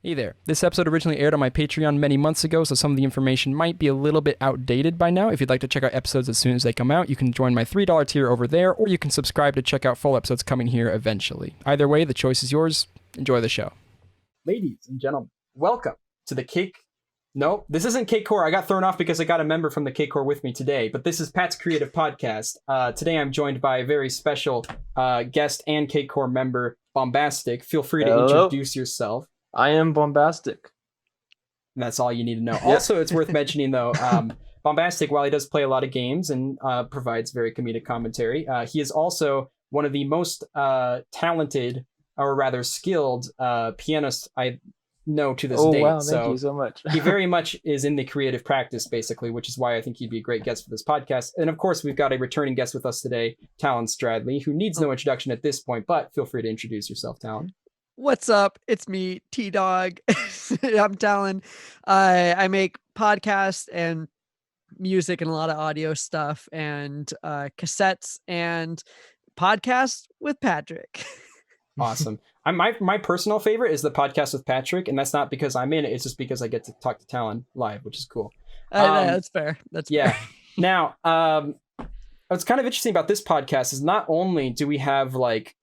Hey there. This episode originally aired on my Patreon many months ago, so some of the information might be a little bit outdated by now. If you'd like to check out episodes as soon as they come out, you can join my $3 tier over there, or you can subscribe to check out full episodes coming here eventually. Either way, the choice is yours. Enjoy the show. Ladies and gentlemen, welcome to the Cake... No, this isn't Cakecore. I got thrown off because I got a member from the Cakecore with me today, but this is Pat's Creative Podcast. Today I'm joined by a very special guest and Cakecore member, Bombastic. Feel free to introduce yourself. I am Bombastic. That's all you need to know. Also, it's worth mentioning, though, Bombastic, while he does play a lot of games and provides very comedic commentary, he is also one of the most talented, or rather skilled, pianists I know to this date. Wow, thank you so much. He very much is in the creative practice, basically, which is why I think he'd be a great guest for this podcast. And, of course, we've got a returning guest with us today, Talon Stradley, who needs no introduction at this point, but feel free to introduce yourself, Talon. What's up? It's me, T-Dog. I'm Talon. I make podcasts and music and a lot of audio stuff and cassettes and podcasts with Patrick. Awesome. My personal favorite is the podcast with Patrick, and that's not because I'm in it. It's just because I get to talk to Talon live, which is cool. That's fair. That's yeah. fair. Now, what's kind of interesting about this podcast is not only do we have like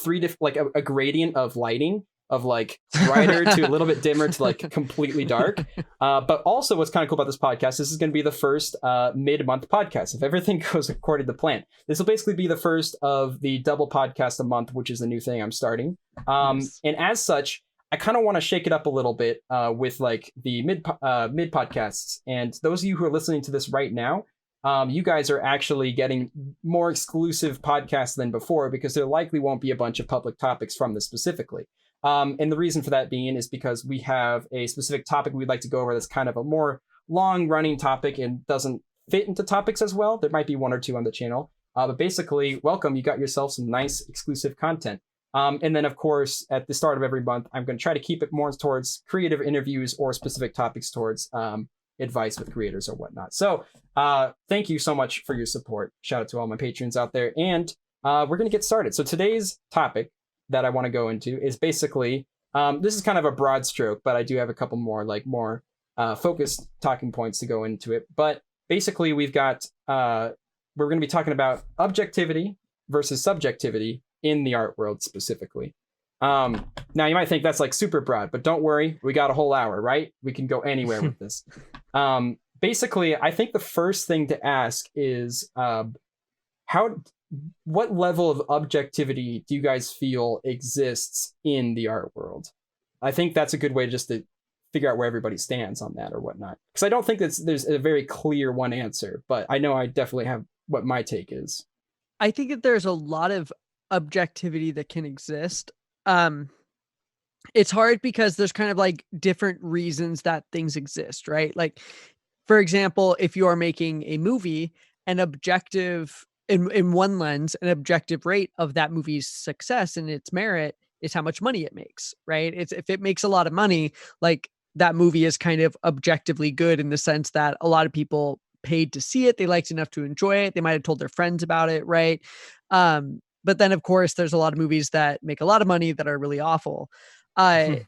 three different, like a gradient of lighting of like brighter to a little bit dimmer to like completely dark, but also what's kind of cool about this podcast, this is going to be the first mid-month podcast if everything goes according to plan. This will basically be the first of the double podcast a month, which is the new thing I'm starting, Nice. and as such I kind of want to shake it up a little bit with like the mid podcasts. And those of you who are listening to this right now, you guys are actually getting more exclusive podcasts than before because there likely won't be a bunch of public topics from this specifically. And the reason for that being is because we have a specific topic we'd like to go over that's kind of a more long-running topic and doesn't fit into topics as well. There might be one or two on the channel. But basically, welcome. You got yourself some nice exclusive content. And then, of course, at the start of every month, I'm going to try to keep it more towards creative interviews or specific topics towards advice with creators or whatnot. So thank you so much for your support. Shout out to all my patrons out there. And we're going to get started. So today's topic that I want to go into is basically, this is kind of a broad stroke, but I do have a couple more focused talking points to go into it. But basically we've got, we're going to be talking about objectivity versus subjectivity in the art world specifically. Now you might think that's like super broad, but don't worry, we got a whole hour, right? We can go anywhere with this. Basically, I think the first thing to ask is what level of objectivity do you guys feel exists in the art world? I think that's a good way just to figure out where everybody stands on that or whatnot. Because I don't think there's a very clear one answer, but I know I definitely have what my take is. I think that there's a lot of objectivity that can exist. It's hard because there's kind of like different reasons that things exist, right? Like, for example, if you are making a movie, an objective in one lens, an objective rate of that movie's success and its merit is how much money it makes, right? It's if it makes a lot of money, like that movie is kind of objectively good in the sense that a lot of people paid to see it. They liked enough to enjoy it. They might have told their friends about it, right? But then, of course, there's a lot of movies that make a lot of money that are really awful. And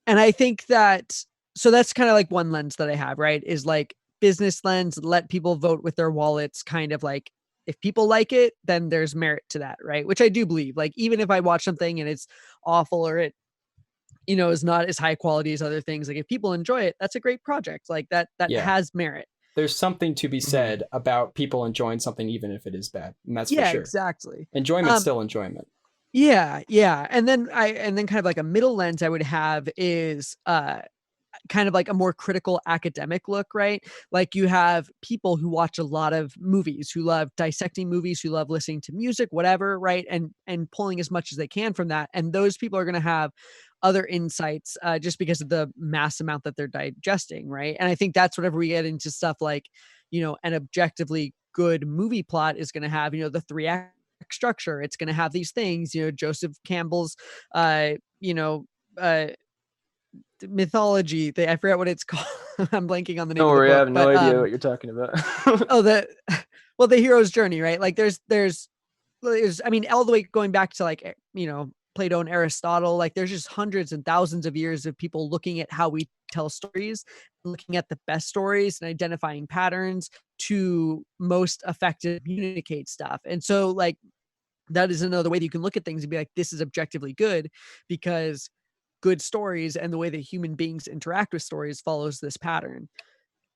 I think that, so that's kind of like one lens that I have, right? Is like business lens, let people vote with their wallets, kind of like, if people like it, then there's merit to that, right? Which I do believe. Like, even if I watch something and it's awful or it, is not as high quality as other things, like if people enjoy it, that's a great project. Like that has merit. There's something to be said about people enjoying something even if it is bad, and that's for sure. Exactly. Enjoyment's still enjoyment. Yeah. And then kind of like a middle lens I would have is kind of like a more critical academic look, right? Like you have people who watch a lot of movies, who love dissecting movies, who love listening to music, whatever, right? And pulling as much as they can from that. And those people are going to have other insights just because of the mass amount that they're digesting, right? And I think that's whenever we get into stuff like, an objectively good movie plot is going to have, the three-act structure. It's going to have these things, Joseph Campbell's, mythology. I forget what it's called. I'm blanking on the name. Don't worry, of the book, I have no idea what you're talking about. The hero's journey, right? Like there's I mean, all the way going back to like, Plato and Aristotle. Like there's just hundreds and thousands of years of people looking at how we tell stories, looking at the best stories and identifying patterns to most effective communicate stuff. And so like that is another way that you can look at things and be like, this is objectively good because good stories and the way that human beings interact with stories follows this pattern.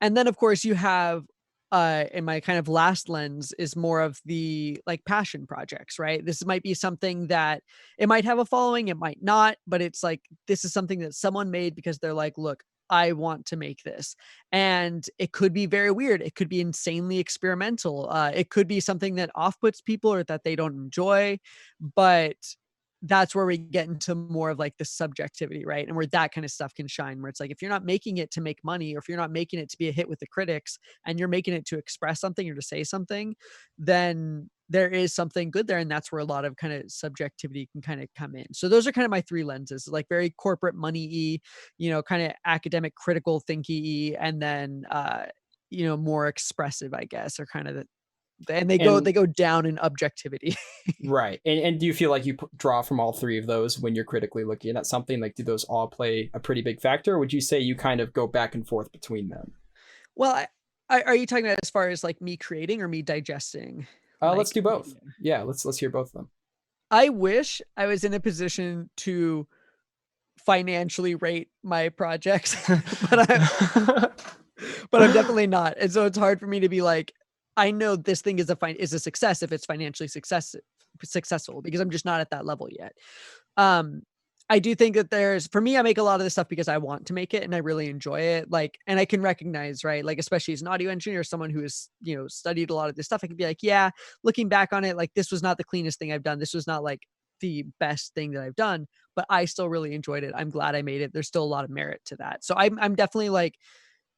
And then of course you have in my kind of last lens is more of the like passion projects, right? This might be something that it might have a following, it might not, but it's like this is something that someone made because they're like, look, I want to make this. And it could be very weird. It could be insanely experimental. It could be something that off-puts people or that they don't enjoy, but that's where we get into more of like the subjectivity, right? And where that kind of stuff can shine, where it's like, if you're not making it to make money, or if you're not making it to be a hit with the critics and you're making it to express something or to say something, then there is something good there. And that's where a lot of kind of subjectivity can kind of come in. So those are kind of my three lenses, like very corporate money-y, kind of academic critical thinky-y, and then, more expressive, I guess, or kind of they go down in objectivity. Right. And do you feel like you draw from all three of those when you're critically looking at something? Like, do those all play a pretty big factor? Or would you say you kind of go back and forth between them? Well, are you talking about as far as like me creating or me digesting? Let's do both. Yeah, let's hear both of them. I wish I was in a position to financially rate my projects, but I'm definitely not. And so it's hard for me to be like, I know this thing is a success if it's financially successful, because I'm just not at that level yet. I do think that for me, I make a lot of this stuff because I want to make it and I really enjoy it. Like, and I can recognize, right? Like, especially as an audio engineer, someone who has, studied a lot of this stuff, I can be like, yeah, looking back on it, like this was not the cleanest thing I've done. This was not like the best thing that I've done, but I still really enjoyed it. I'm glad I made it. There's still a lot of merit to that. So I'm definitely like,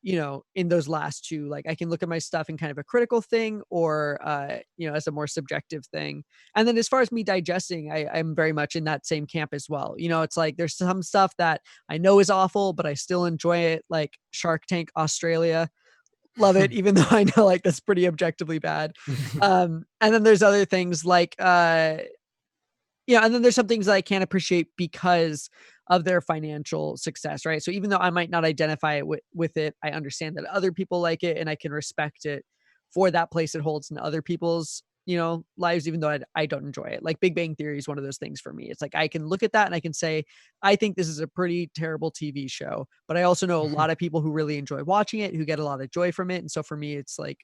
in those last two, like I can look at my stuff in kind of a critical thing or, as a more subjective thing. And then as far as me digesting, I'm very much in that same camp as well. It's like, there's some stuff that I know is awful, but I still enjoy it. Like Shark Tank Australia, love it, even though I know like that's pretty objectively bad. And then there's other things like, and then there's some things that I can't appreciate because of their financial success, right? So even though I might not identify it with it, I understand that other people like it and I can respect it for that place it holds in other people's, lives, even though I don't enjoy it. Like Big Bang Theory is one of those things for me. It's like, I can look at that and I can say, I think this is a pretty terrible TV show, but I also know a lot of people who really enjoy watching it, who get a lot of joy from it. And so for me, it's like,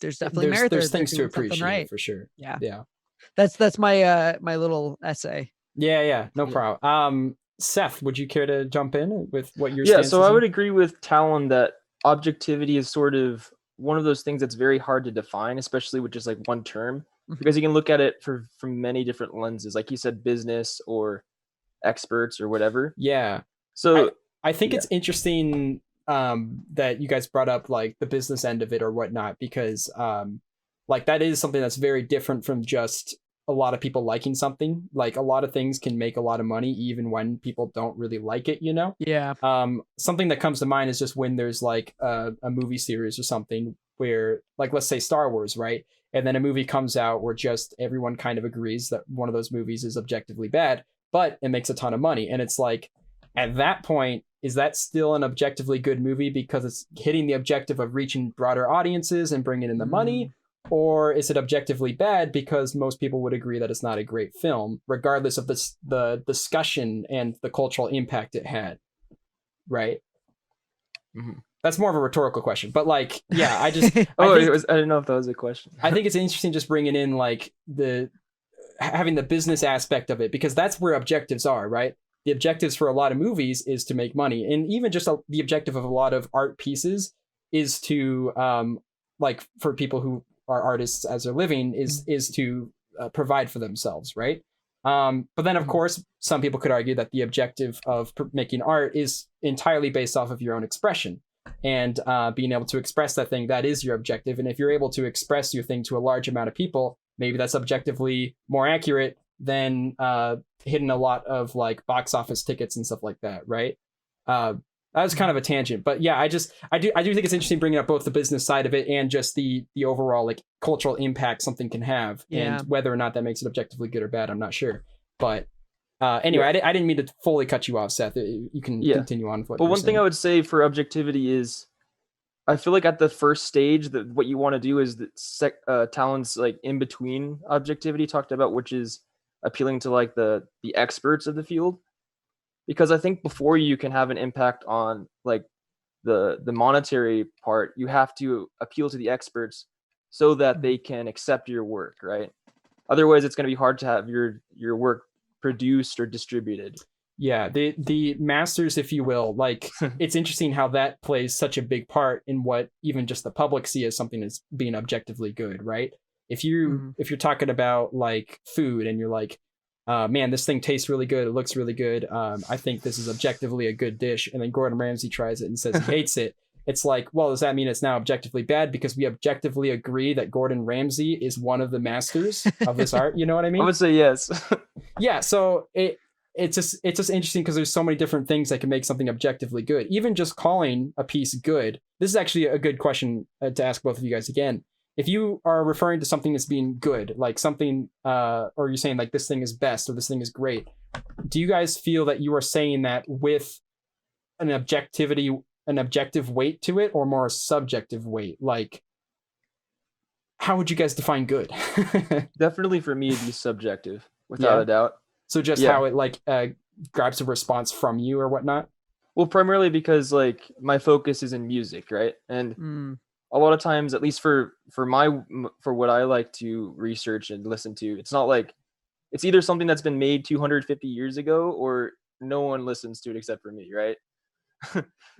there's definitely merit there. There's things to appreciate, right? For sure. Yeah. Yeah. That's my my little essay. Yeah. No problem. Seth, would you care to jump in with what your stance so is? I would agree with Talon that objectivity is sort of one of those things that's very hard to define, especially with just like one term, because you can look at it from many different lenses, like you said, business or experts or whatever. Yeah. So I think it's interesting that you guys brought up like the business end of it or whatnot, because like that is something that's very different from just a lot of people liking something. Like a lot of things can make a lot of money even when people don't really like it, Yeah. Something that comes to mind is just when there's like a movie series or something where, like, let's say Star Wars, right? And then a movie comes out where just everyone kind of agrees that one of those movies is objectively bad, but it makes a ton of money. And it's like, at that point, is that still an objectively good movie because it's hitting the objective of reaching broader audiences and bringing in the money? Or is it objectively bad because most people would agree that it's not a great film, regardless of the discussion and the cultural impact it had, right? Mm-hmm. That's more of a rhetorical question, but like, yeah, I just I didn't know if that was a question. I think it's interesting just bringing in like having the business aspect of it, because that's where objectives are, right? The objectives for a lot of movies is to make money, and even just the objective of a lot of art pieces is to like for people who are artists as a living is to provide for themselves, right? But then of course some people could argue that the objective of making art is entirely based off of your own expression, and being able to express that thing, that is your objective. And if you're able to express your thing to a large amount of people, maybe that's objectively more accurate than hitting a lot of like box office tickets and stuff like that, right? That was kind of a tangent, but yeah, I do think it's interesting bringing up both the business side of it and just the overall like cultural impact something can have, and whether or not that makes it objectively good or bad, I'm not sure. But Anyway, I didn't mean to fully cut you off, Seth. You can continue on with what But you're one thing saying. I would say for objectivity is, I feel like at the first stage, that what you want to do is that Talon's like in between objectivity talked about, which is appealing to like the experts of the field, because I think before you can have an impact on like the monetary part, you have to appeal to the experts so that they can accept your work, right? Otherwise, it's going to be hard to have your work produced or distributed. Yeah, the masters, if you will, like it's interesting how that plays such a big part in what even just the public see as something as being objectively good, right? If you're talking about like food and you're like, man, this thing tastes really good, it looks really good, I think this is objectively a good dish, and then Gordon Ramsay tries it and says he hates it. It's like, well, does that mean it's now objectively bad because we objectively agree that Gordon Ramsay is one of the masters of this art? You know what I mean? I would say yes. Yeah, so it's just interesting because there's so many different things that can make something objectively good. Even just calling a piece good. This is actually a good question to ask both of you guys again. If you are referring to something as being good, like something, or you're saying like this thing is best or this thing is great, do you guys feel that you are saying that with an objective weight to it, or more a subjective weight? Like, how would you guys define good? Definitely for me, it'd be subjective, without a doubt. So just how it like grabs a response from you or whatnot? Well, primarily because like my focus is in music, right? And a lot of times, at least for what I like to research and listen to, it's not like it's either something that's been made 250 years ago or no one listens to it except for me, right?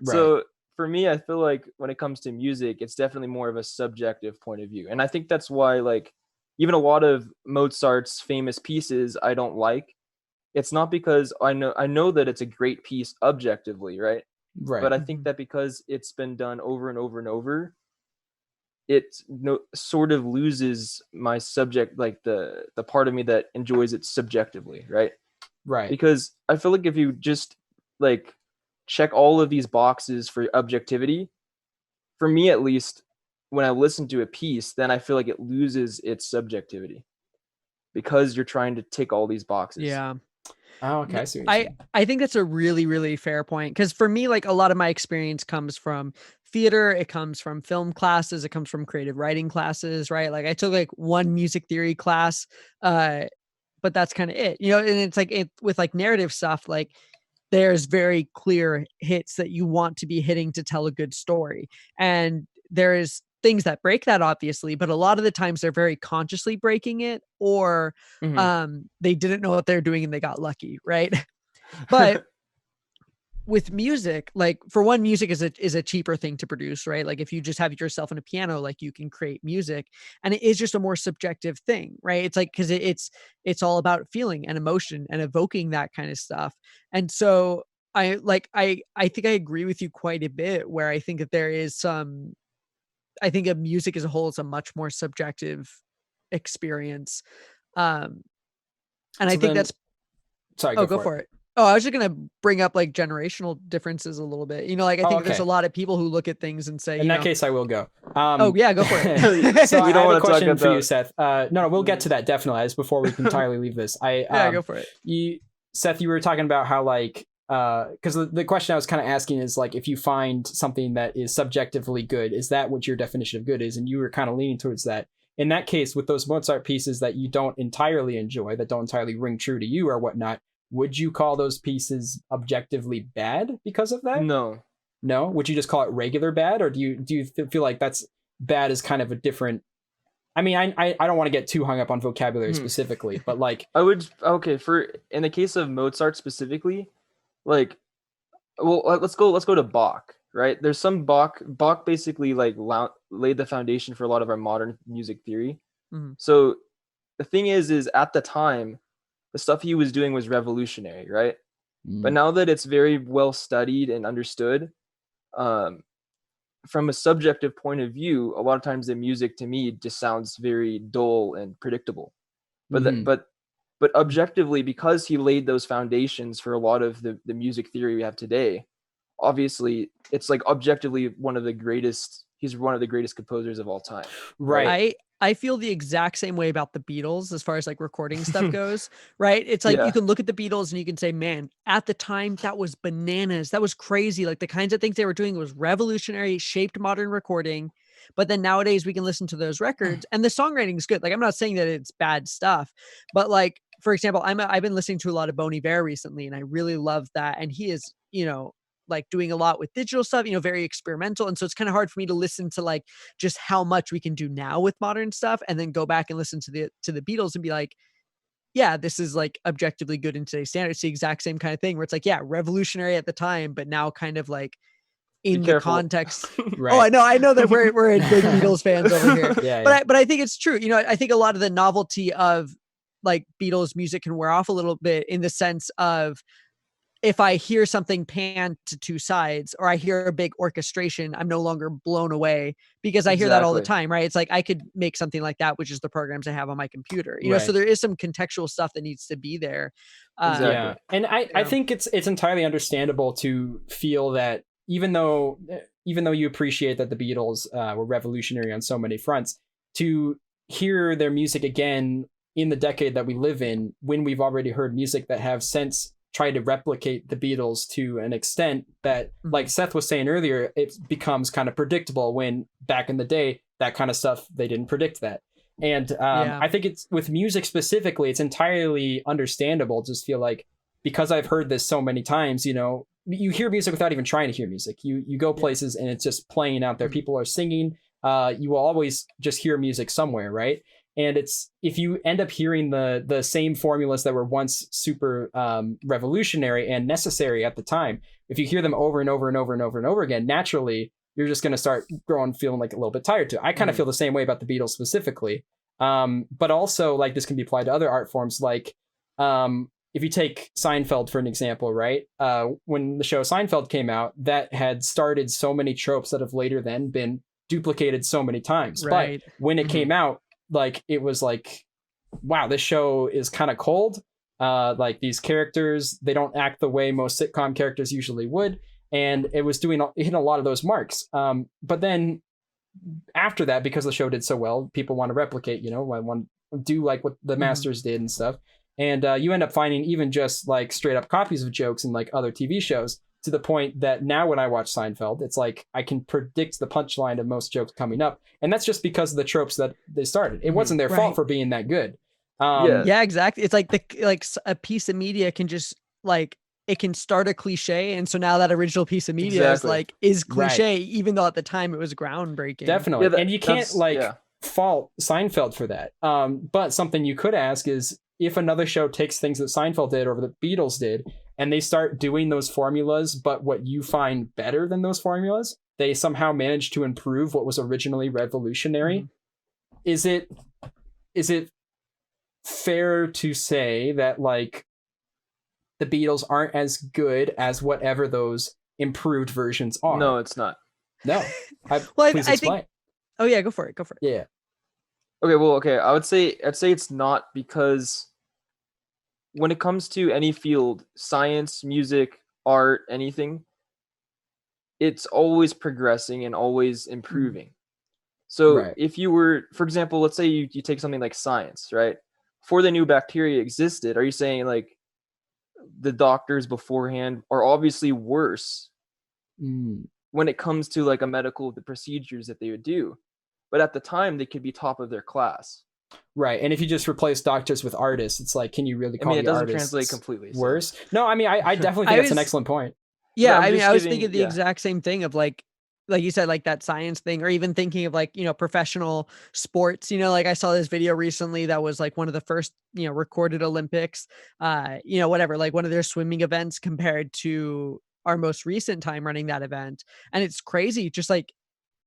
So for me, I feel like when it comes to music, it's definitely more of a subjective point of view. And I think that's why like even a lot of Mozart's famous pieces I don't like. It's not because I know that it's a great piece objectively, right? But I think that because it's been done over and over and over, it sort of loses my subject, like the part of me that enjoys it subjectively, right? Right. Because I feel like if you just like check all of these boxes for objectivity, for me at least, when I listen to a piece, then I feel like it loses its subjectivity because you're trying to tick all these boxes. Yeah. Oh, okay. I see what you're saying. I think that's a really, really fair point. Because for me, like a lot of my experience comes from theater, it comes from film classes, it comes from creative writing classes, right? Like I took like one music theory class, but that's kind of it, you know. And it's like with like narrative stuff, like there's very clear hits that you want to be hitting to tell a good story, and there is things that break that, obviously, but a lot of the times they're very consciously breaking it, or they didn't know what they're doing and they got lucky, right? But with music, like for one, music is a cheaper thing to produce, right? Like if you just have yourself and a piano, like you can create music, and it is just a more subjective thing, right? It's like because it's all about feeling and emotion and evoking that kind of stuff. And so I think I agree with you quite a bit, where I think that there is some, I think of music as a whole is a much more subjective experience. And I think that's, sorry, go for it. Oh, I was just going to bring up like generational differences a little bit. You know, like I think there's a lot of people who look at things and say, in that case, I will go. Oh yeah, go for it. So I have a question for you, Seth. No, we'll get to that definitely. As before we can entirely leave this. Go for it. Seth, you were talking about how like, because the question I was kind of asking is like, if you find something that is subjectively good, is that what your definition of good is? And you were kind of leaning towards that. In that case, with those Mozart pieces that you don't entirely enjoy, that don't entirely ring true to you or whatnot, would you call those pieces objectively bad because of that? No. Would you just call it regular bad, or do you feel like that's bad is kind of a different? I mean, I don't want to get too hung up on vocabulary specifically, but like I would for in the case of Mozart specifically, like, well, let's go to Bach, right? There's some Bach basically like laid the foundation for a lot of our modern music theory. So the thing is at the time, the stuff he was doing was revolutionary, right? But now that it's very well studied and understood, from a subjective point of view, a lot of times the music to me just sounds very dull and predictable. But objectively, because he laid those foundations for a lot of the music theory we have today, obviously it's like objectively he's one of the greatest composers of all time. Right. I feel the exact same way about the Beatles as far as like recording stuff goes, right? It's like you can look at the Beatles and you can say, man, at the time that was bananas. That was crazy. Like the kinds of things they were doing was revolutionary, shaped modern recording. But then nowadays we can listen to those records and the songwriting is good. Like I'm not saying that it's bad stuff, but like, for example, I've been listening to a lot of Bon Iver recently and I really love that. And he is, like doing a lot with digital stuff, very experimental. And so it's kind of hard for me to listen to like just how much we can do now with modern stuff and then go back and listen to the Beatles and be like, yeah, this is like objectively good in today's standards. It's the exact same kind of thing where it's like, yeah, revolutionary at the time, but now kind of like in the context. Right. Oh, I know that we're big Beatles fans over here. Yeah, but I think it's true. I think a lot of the novelty of like Beatles music can wear off a little bit in the sense of, if I hear something pan to two sides or I hear a big orchestration, I'm no longer blown away because I hear that all the time, right? It's like I could make something like that, which is the programs I have on my computer, so there is some contextual stuff that needs to be there. Yeah. And I think it's entirely understandable to feel that even though you appreciate that the Beatles were revolutionary on so many fronts, to hear their music again in the decade that we live in, when we've already heard music that have since try to replicate the Beatles to an extent that, like Seth was saying earlier, it becomes kind of predictable, when back in the day, that kind of stuff, they didn't predict that. And I think it's with music specifically, it's entirely understandable to just feel like, because I've heard this so many times, you hear music without even trying to hear music. You go places and it's just playing out there. People are singing. You will always just hear music somewhere, right? And it's, if you end up hearing the same formulas that were once super revolutionary and necessary at the time, if you hear them over and over and over and over and over again, naturally, you're just going to start feeling like a little bit tired too. I kind of feel the same way about the Beatles specifically. But also, like, this can be applied to other art forms. Like, if you take Seinfeld for an example, right? When the show Seinfeld came out, that had started so many tropes that have later then been duplicated so many times. Right. But when it came out, like, it was like, wow, this show is kind of cold. Like, these characters, they don't act the way most sitcom characters usually would. And it was hitting a lot of those marks. But then after that, because the show did so well, people want to replicate, want to do like what the Masters did and stuff. And you end up finding even just like straight up copies of jokes in like other TV shows, to the point that now when I watch Seinfeld, it's like I can predict the punchline of most jokes coming up. And that's just because of the tropes that they started. It wasn't their fault for being that good. Yeah, exactly. It's like a piece of media can just like, it can start a cliche. And so now that original piece of media is cliche, even though at the time it was groundbreaking. Definitely. And you can't fault Seinfeld for that. But something you could ask is, if another show takes things that Seinfeld did or the Beatles did, and they start doing those formulas, but what you find better than those formulas, they somehow manage to improve what was originally revolutionary. Is it fair to say that, like, the Beatles aren't as good as whatever those improved versions are? No, it's not. No. Please explain. Oh yeah, go for it. Yeah. Okay. I'd say it's not, because when it comes to any field, science, music, art, anything, it's always progressing and always improving. So if you were, for example, let's say you take something like science, right? Before the new bacteria existed, are you saying like the doctors beforehand are obviously worse when it comes to like the procedures that they would do? But at the time, they could be top of their class. Right. And if you just replace doctors with artists, it's like, can you really call it doesn't artists translate completely worse? No, I mean, I definitely think that's an excellent point. Yeah, I was thinking the exact same thing of like you said, like that science thing, or even thinking of like, professional sports, like I saw this video recently that was like one of the first, recorded Olympics, whatever, like one of their swimming events compared to our most recent time running that event. And it's crazy, just like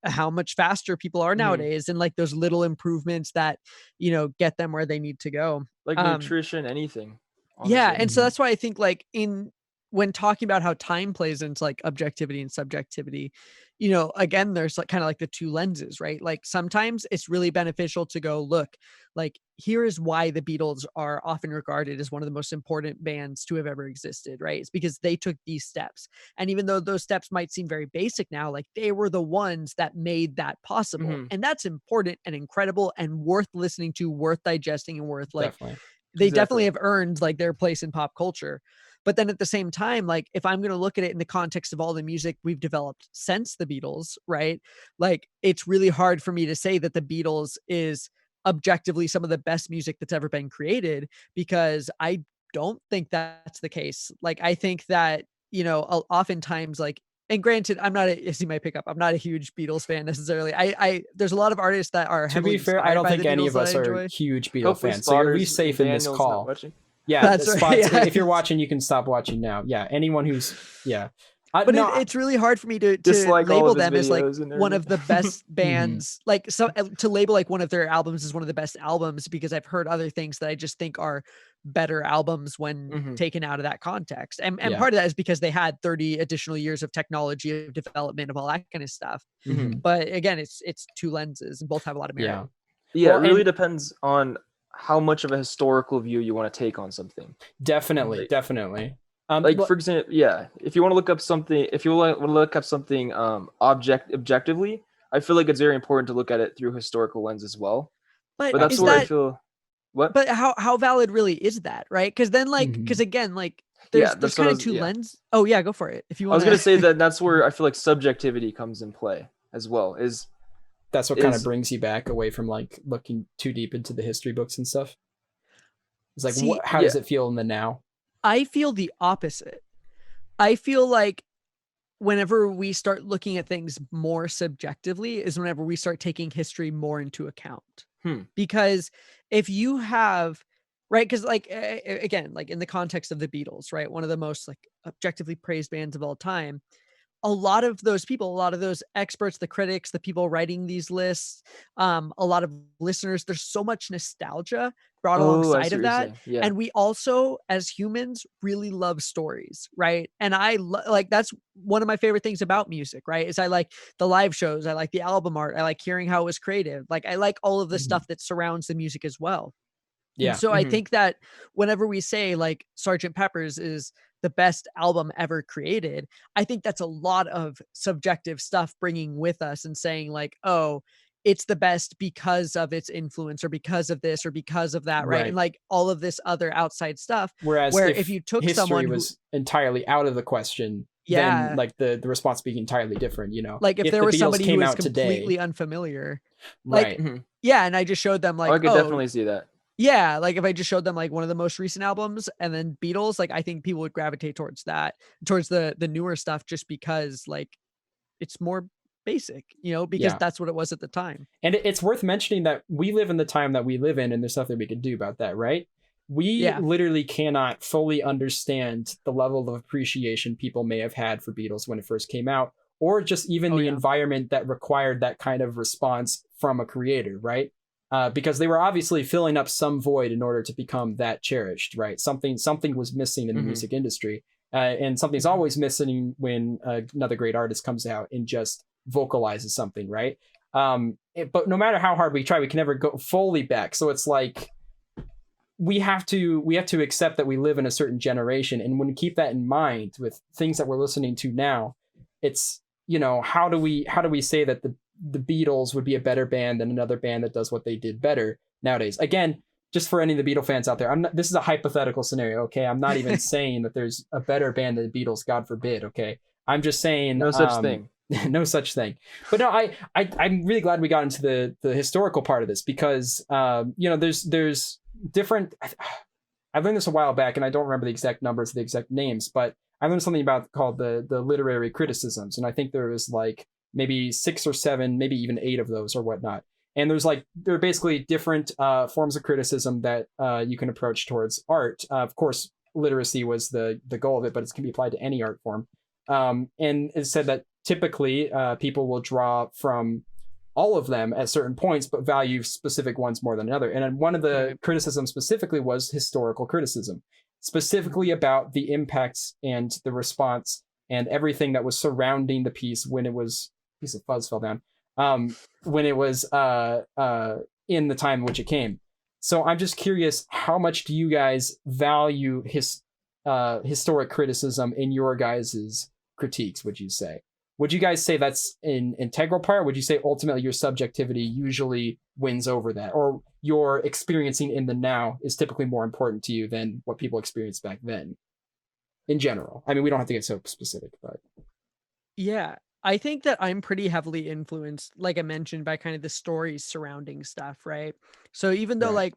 how much faster people are nowadays, and like those little improvements that, get them where they need to go. Like nutrition, anything. Honestly. Yeah. And so that's why I think like when talking about how time plays into like objectivity and subjectivity, again, there's like kind of like the two lenses, right? Like sometimes it's really beneficial to go, look, like here is why the Beatles are often regarded as one of the most important bands to have ever existed, right? It's because they took these steps. And even though those steps might seem very basic now, like they were the ones that made that possible. And that's important and incredible and worth listening to, worth digesting, and worth like, Definitely. they definitely have earned like their place in pop culture. But then at the same time, like if I'm going to look at it in the context of all the music we've developed since the Beatles, right? Like it's really hard for me to say that the Beatles is objectively some of the best music that's ever been created, because I don't think that's the case. Like I think that, oftentimes like, and granted, I'm not as you might pick up, I'm not a huge Beatles fan necessarily. I there's a lot of artists that are To heavily be fair, I inspired don't by think the any Beatles of us that I are enjoy. huge Beatles Hopefully fans, so you're at Spotters least safe in this Daniel's not call. watching. Yeah, That's Spots, right, yeah. if you're watching, you can stop watching now. Yeah, anyone who's But no, it's really hard for me to Dislike all label of his them as like videos and one of the everything. best bands, like to label like one of their albums as one of the best albums, because I've heard other things that I just think are better albums when taken out of that context. And Yeah. part of that is because they had 30 additional years of technology, of development, of all that kind of stuff. But again, it's two lenses and both have a lot of merit. Yeah, Well, it really and- depends on how much of a historical view you want to take on something. definitely. Like for example, if you want to look up something, objectively, I feel like it's very important to look at it through historical lens as well. But that's is where I that, feel. What? but how valid really is that, right? Because then like, because again, like there's that's kind what I of was- two yeah. lens. Oh yeah, go for it. If you I want was gonna say that's where I feel like subjectivity comes in play as well. That's what kind of is- brings you back away from like looking too deep into the history books and stuff. It's like, See, how does it feel in the now? I feel the opposite. I feel like whenever we start looking at things more subjectively is whenever we start taking history more into account. Because if you have, right, because like again, like in the context of the Beatles, right, one of the most like objectively praised bands of all time, a lot of those people, a lot of those experts, the critics, the people writing these lists, a lot of listeners, there's so much nostalgia brought alongside of that. Yeah. And we also, as humans, really love stories, right? And I like, that's one of my favorite things about music, right? Is I like the live shows, I like the album art, I like hearing how it was created. Like I like all of the stuff that surrounds the music as well. Yeah. And so I think that whenever we say like Sgt. Pepper's is the best album ever created, I think that's a lot of subjective stuff bringing with us and saying like, oh, it's the best because of its influence or because of this or because of that, right? And like all of this other outside stuff. Whereas if you took history someone who was entirely out of the question, then like the response being entirely different, like if there the was Beatles somebody who came was out completely today, unfamiliar, right? like and I just showed them like, I could definitely see that. Yeah, like if I just showed them like one of the most recent albums and then Beatles, like I think people would gravitate towards that, towards the newer stuff, just because like it's more basic, because that's what it was at the time. And it's worth mentioning that we live in the time that we live in, and there's nothing we can do about that, right? We literally cannot fully understand the level of appreciation people may have had for Beatles when it first came out, or just even the environment that required that kind of response from a creator, right? Because they were obviously filling up some void in order to become that cherished, right? Something was missing in the music industry, and something's always missing when another great artist comes out and just vocalizes something, right? But no matter how hard we try, we can never go fully back. So it's like we have to accept that we live in a certain generation, and when we keep that in mind with things that we're listening to now, it's how do we say that the Beatles would be a better band than another band that does what they did better nowadays? Again, just for any of the Beatle fans out there, this is a hypothetical scenario, okay? I'm not even saying that there's a better band than the Beatles, God forbid, okay? I'm just saying no such thing. No such thing. But no, I'm really glad we got into the historical part of this, because there's different. I learned this a while back, and I don't remember the exact numbers, the exact names, but I learned something called the literary criticisms, and I think there was like maybe 6 or 7, maybe even 8 of those or whatnot. And there are basically different forms of criticism that you can approach towards art. Of course, literacy was the goal of it, but it can be applied to any art form. And it said that typically people will draw from all of them at certain points, but value specific ones more than another. And one of the criticisms specifically was historical criticism, specifically about the impacts and the response and everything that was surrounding the piece when it was piece of fuzz fell down. When it was in the time in which it came. So I'm just curious, how much do you guys value historic criticism in your guys's critiques, would you say? Would you guys say that's an integral part? Would you say ultimately your subjectivity usually wins over that? Or your experiencing in the now is typically more important to you than what people experienced back then? In general. I mean, we don't have to get so specific, but... Yeah, I think that I'm pretty heavily influenced, like I mentioned, by kind of the stories surrounding stuff, right? So even though Right. like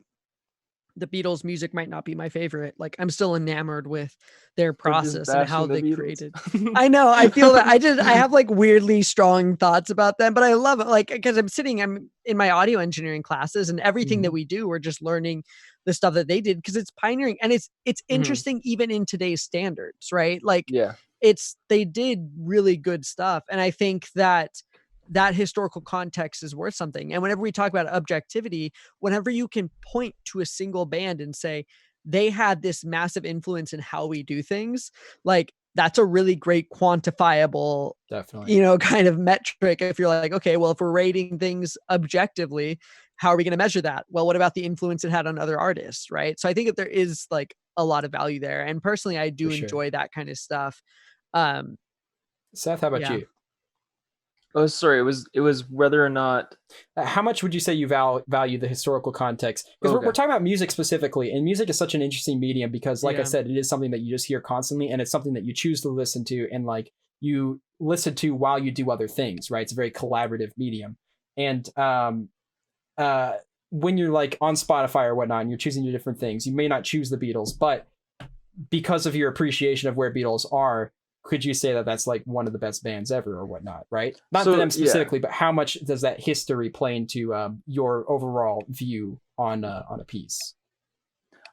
the Beatles music might not be my favorite, like I'm still enamored with their We're just process and how bashing the they Beatles. created. I know, I feel that I have like weirdly strong thoughts about them, but I love it, like, because I'm in my audio engineering classes, and everything that we do, we're just learning the stuff that they did because it's pioneering, and it's interesting even in today's standards, right? Like Yeah. they did really good stuff, and I think that historical context is worth something. And whenever we talk about objectivity, whenever you can point to a single band and say they had this massive influence in how we do things, like that's a really great quantifiable, Definitely. kind of metric. If you're like, okay, well, if we're rating things objectively, how are we going to measure that? Well, what about the influence it had on other artists, right? So I think that there is like a lot of value there, and personally I do For sure. enjoy that kind of stuff. Seth, how about Yeah. you? Oh, sorry. It was whether or not. How much would you say you value the historical context? Because Okay. we're talking about music specifically, and music is such an interesting medium because, like I Yeah. said, it is something that you just hear constantly, and it's something that you choose to listen to, and like you listen to while you do other things, right? It's a very collaborative medium, and when you're like on Spotify or whatnot, and you're choosing your different things, you may not choose the Beatles, but because of your appreciation of where Beatles are, could you say that that's like one of the best bands ever or whatnot, right? Not So, for them yeah. specifically, but how much does that history play into your overall view on a piece?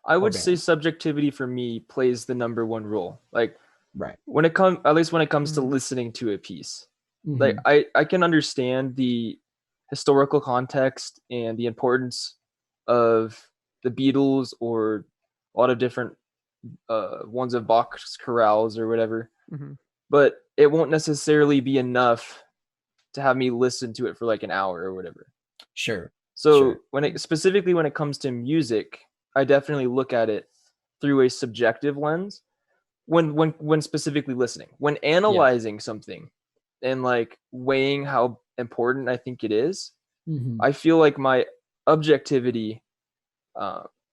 I would band. say subjectivity for me plays the number one role. Like Right. when it comes, at least when it comes to listening to a piece, like I can understand the historical context and the importance of the Beatles or a lot of different ones of Bach's chorales or whatever, but it won't necessarily be enough to have me listen to it for like an hour or whatever. Sure. So when it comes to music, I definitely look at it through a subjective lens when specifically listening. When analyzing something and like weighing how important I think it is, I feel like my objectivity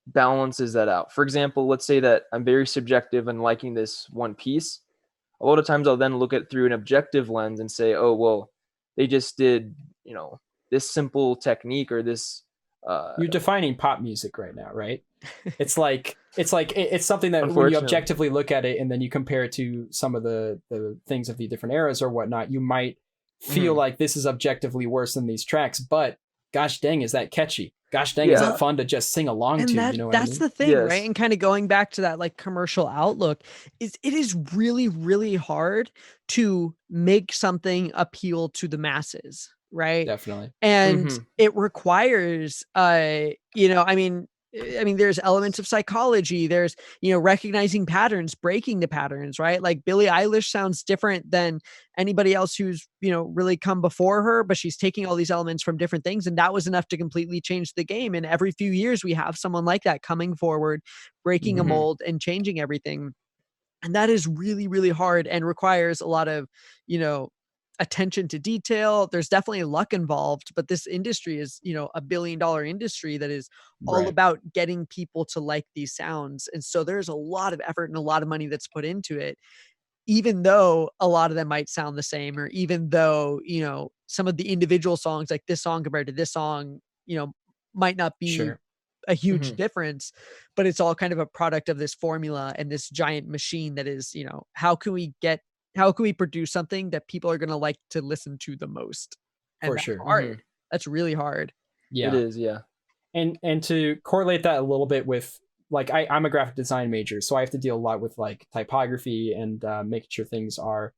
balances that out. For example, let's say that I'm very subjective and liking this one piece. A lot of times I'll then look at it through an objective lens and say, oh, well, they just did, this simple technique or this. You're defining pop music right now, right? It's something that when you objectively look at it and then you compare it to some of the things of the different eras or whatnot, you might feel like this is objectively worse than these tracks, but gosh dang, is that catchy? Gosh dang, is that fun to just sing along to? You know what I mean? That's the thing, right? And kind of going back to that like commercial outlook, it is really, really hard to make something appeal to the masses, right? Definitely. And it requires I mean, there's elements of psychology. There's, recognizing patterns, breaking the patterns, right? Like Billie Eilish sounds different than anybody else who's, really come before her, but she's taking all these elements from different things. And that was enough to completely change the game. And every few years we have someone like that coming forward, breaking a mold and changing everything. And that is really, really hard and requires a lot of, attention to detail. There's definitely luck involved, but this industry is, $1 billion industry that is all about getting people to like these sounds. And so there's a lot of effort and a lot of money that's put into it, even though a lot of them might sound the same, or even though, some of the individual songs, like this song compared to this song, might not be a huge difference, but it's all kind of a product of this formula and this giant machine that is, how can we produce something that people are going to like to listen to the most? And that's hard. That's really hard. Yeah, it is. Yeah. And to correlate that a little bit with like, I'm a graphic design major, so I have to deal a lot with like typography and making sure things are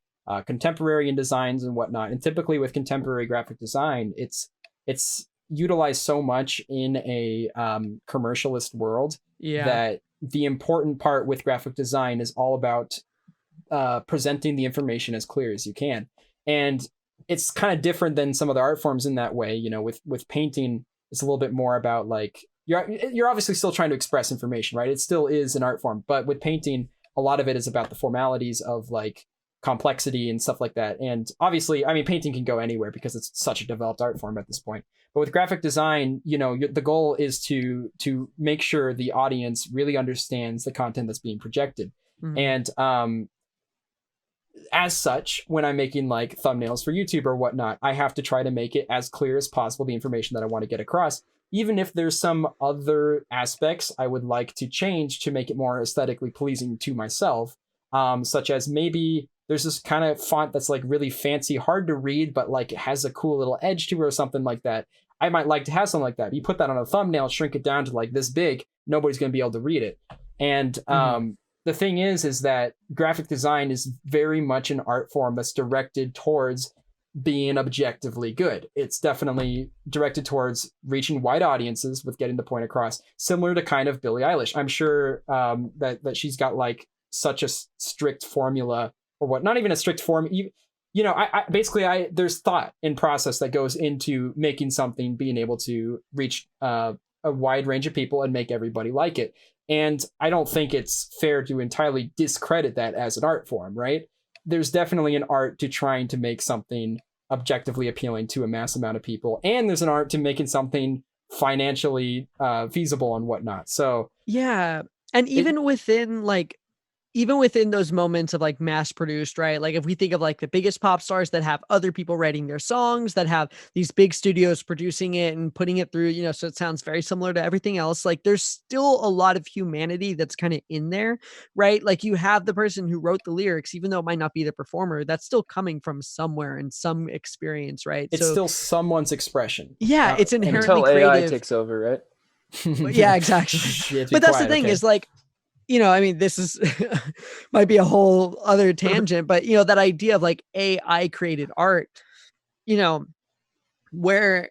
contemporary in designs and whatnot. And typically with contemporary graphic design, it's utilized so much in a commercialist world that the important part with graphic design is all about presenting the information as clear as you can. And it's kind of different than some other art forms in that way. You know, with painting, it's a little bit more about like, you're obviously still trying to express information, right? It still is an art form, but with painting, a lot of it is about the formalities of like complexity and stuff like that. And obviously, I mean, painting can go anywhere because it's such a developed art form at this point. But with graphic design, you know, the goal is to make sure the audience really understands the content that's being projected. And as such, when I'm making like thumbnails for YouTube or whatnot, I have to try to make it as clear as possible, the information that I want to get across, even if there's some other aspects I would like to change to make it more aesthetically pleasing to myself, such as maybe there's this kind of font that's like really fancy, hard to read, but like it has a cool little edge to it or something like that. I might like to have something like that. You put that on a thumbnail, shrink it down to like this big, nobody's going to be able to read it. And the thing is that graphic design is very much an art form that's directed towards being objectively good. It's definitely directed towards reaching wide audiences with getting the point across, similar to kind of Billie Eilish. I'm sure that she's got like such a strict formula, or what, not even a strict form. You know, I basically there's thought and process that goes into making something being able to reach a wide range of people and make everybody like it. And I don't think it's fair to entirely discredit that as an art form, right? There's definitely an art to trying to make something objectively appealing to a mass amount of people. And there's an art to making something financially feasible and whatnot. So yeah. And even within those moments of like mass produced, right? Like if we think of like the biggest pop stars that have other people writing their songs, that have these big studios producing it and putting it through, you know, so it sounds very similar to everything else. Like there's still a lot of humanity that's kind of in there, right? Like you have the person who wrote the lyrics, even though it might not be the performer, that's still coming from somewhere in some experience, right? It's still someone's expression. Yeah, it's inherently until creative. AI takes over, right? Yeah, exactly. But that's the thing is like, you know, I mean, this is might be a whole other tangent, but you know, that idea of like AI created art, you know, where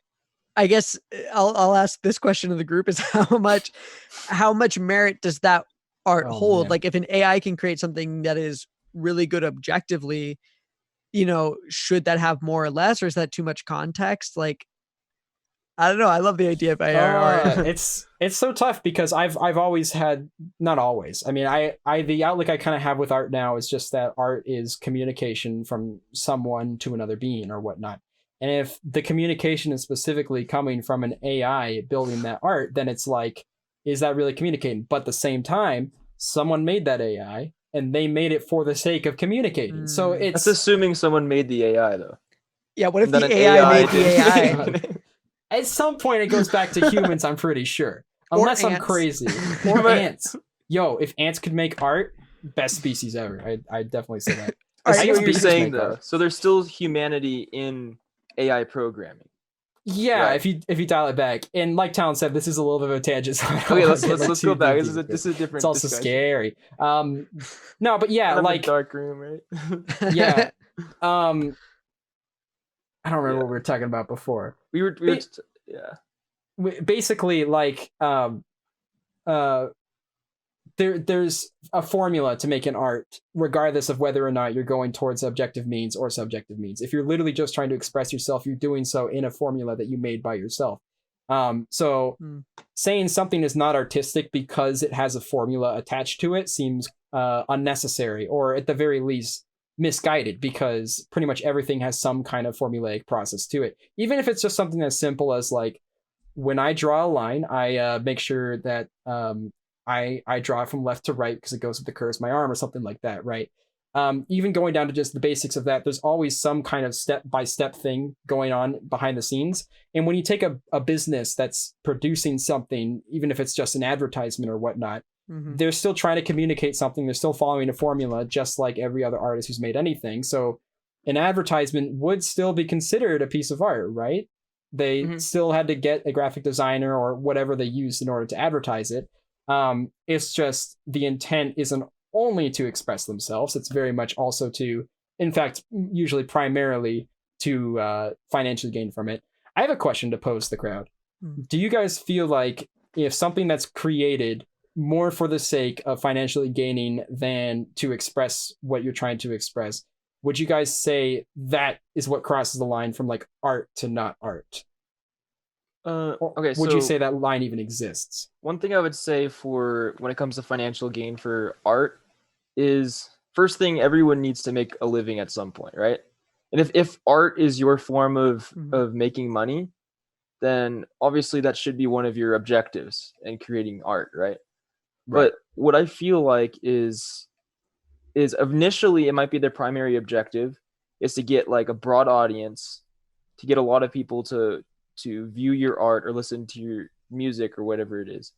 I guess I'll ask this question to the group is how much merit does that art hold? Man. Like if an AI can create something that is really good objectively, you know, should that have more or less, or is that too much context? Like, I don't know. I love the idea of AI art. It's so tough because I've always had, not always. I mean, I the outlook I kind of have with art now is just that art is communication from someone to another being or whatnot. And if the communication is specifically coming from an AI building that art, then it's like, is that really communicating? But at the same time, someone made that AI and they made it for the sake of communicating. So it's... That's assuming someone made the AI though. Yeah, what if the AI made the AI? At some point, it goes back to humans, I'm pretty sure. Unless I'm crazy. Or ants. Yo, if ants could make art, best species ever. I definitely say that. I see what you're saying, though. So there's still humanity in AI programming. Yeah, right. if you dial it back. And like Talon said, this is a little bit of a tangent. So okay, let's go back. This is a different It's also discussion. scary. No, but yeah, like... dark room, right? Yeah. I don't remember what we were talking about before. We were basically like there's a formula to make an art, regardless of whether or not you're going towards objective means or subjective means. If you're literally just trying to express yourself, you're doing so in a formula that you made by yourself. Saying something is not artistic because it has a formula attached to it seems unnecessary, or at the very least misguided, because pretty much everything has some kind of formulaic process to it. Even if it's just something as simple as like, when I draw a line, I make sure that I draw it from left to right because it goes with the curves of my arm or something like that, right? Even going down to just the basics of that, there's always some kind of step-by-step thing going on behind the scenes. And when you take a business that's producing something, even if it's just an advertisement or whatnot, they're still trying to communicate something. They're still following a formula, just like every other artist who's made anything. So an advertisement would still be considered a piece of art, right? They still had to get a graphic designer or whatever they used in order to advertise it. It's just the intent isn't only to express themselves. It's very much also to, in fact, usually primarily to financially gain from it. I have a question to pose to the crowd. Do you guys feel like if something that's created more for the sake of financially gaining than to express what you're trying to express, would you guys say that is what crosses the line from like art to not art? Okay, Would you so say that line even exists? one thing I would say for when it comes to financial gain for art is first thing, everyone needs to make a living at some point, right? And if art is your form of making money, then obviously that should be one of your objectives in creating art, right? Right. But what I feel like is initially it might be their primary objective is to get like a broad audience, to get a lot of people to view your art or listen to your music or whatever it is.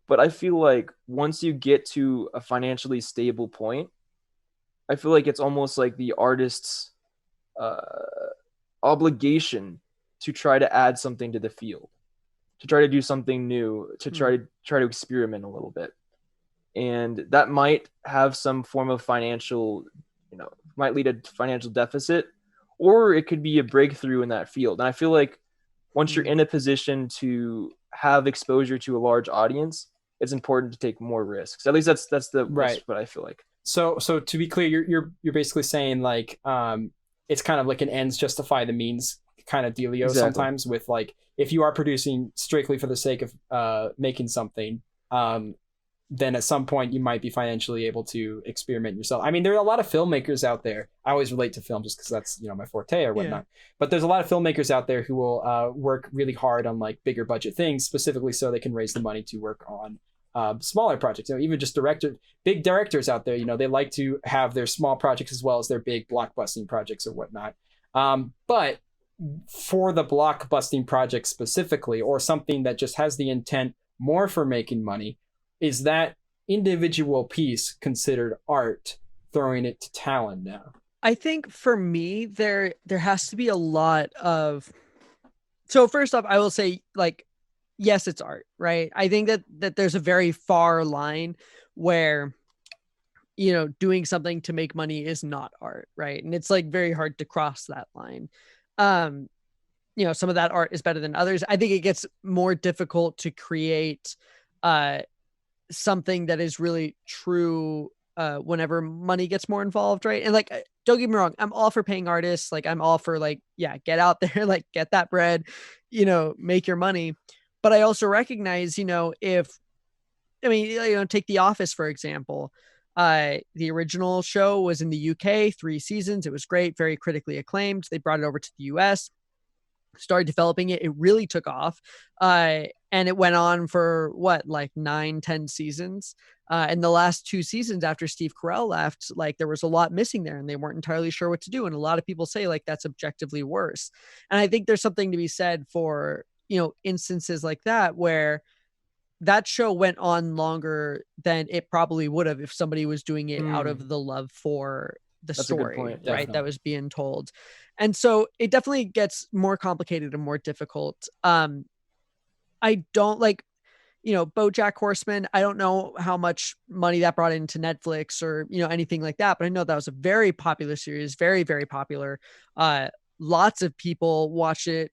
But I feel like once you get to a financially stable point, I feel like it's almost like the artist's uh, obligation to try to add something to the field, to try to do something new, to try to experiment a little bit. And that might have some form of financial, might lead to financial deficit, or it could be a breakthrough in that field. And I feel like once you're in a position to have exposure to a large audience, it's important to take more risks. At least that's what I feel like. So to be clear, you're basically saying like it's kind of like an ends justify the means kind of dealio. Exactly. Sometimes with like if you are producing strictly for the sake of making something, then at some point you might be financially able to experiment yourself. I mean, there are a lot of filmmakers out there. I always relate to film just because that's my forte or whatnot. Yeah. But there's a lot of filmmakers out there who will work really hard on like bigger budget things, specifically so they can raise the money to work on smaller projects. Even just big directors out there. They like to have their small projects as well as their big blockbusting projects or whatnot. But for the blockbusting project specifically, or something that just has the intent more for making money, is that individual piece considered art, throwing it to Talon now? I think for me, there has to be a lot of. So first off, I will say, like, yes, it's art, right? I think that there's a very far line where, doing something to make money is not art, right? And it's like very hard to cross that line. Some of that art is better than others. I think it gets more difficult to create something that is really true whenever money gets more involved, right? And like, don't get me wrong, I'm all for paying artists. Like, I'm all for like, yeah, get out there, like get that bread, make your money. But I also recognize, take The Office, for example. The original show was in the UK, 3 seasons. It was great, very critically acclaimed. They brought it over to the US, started developing it. It really took off. And it went on for 9-10 seasons. And the last 2 seasons after Steve Carell left, like there was a lot missing there and they weren't entirely sure what to do. And a lot of people say like that's objectively worse. And I think there's something to be said for, instances like that, where that show went on longer than it probably would have if somebody was doing it out of the love for the story, right? Definitely. That was being told. And so it definitely gets more complicated and more difficult. I don't like, BoJack Horseman. I don't know how much money that brought into Netflix or, anything like that, but I know that was a very popular series, very, very popular. Lots of people watched it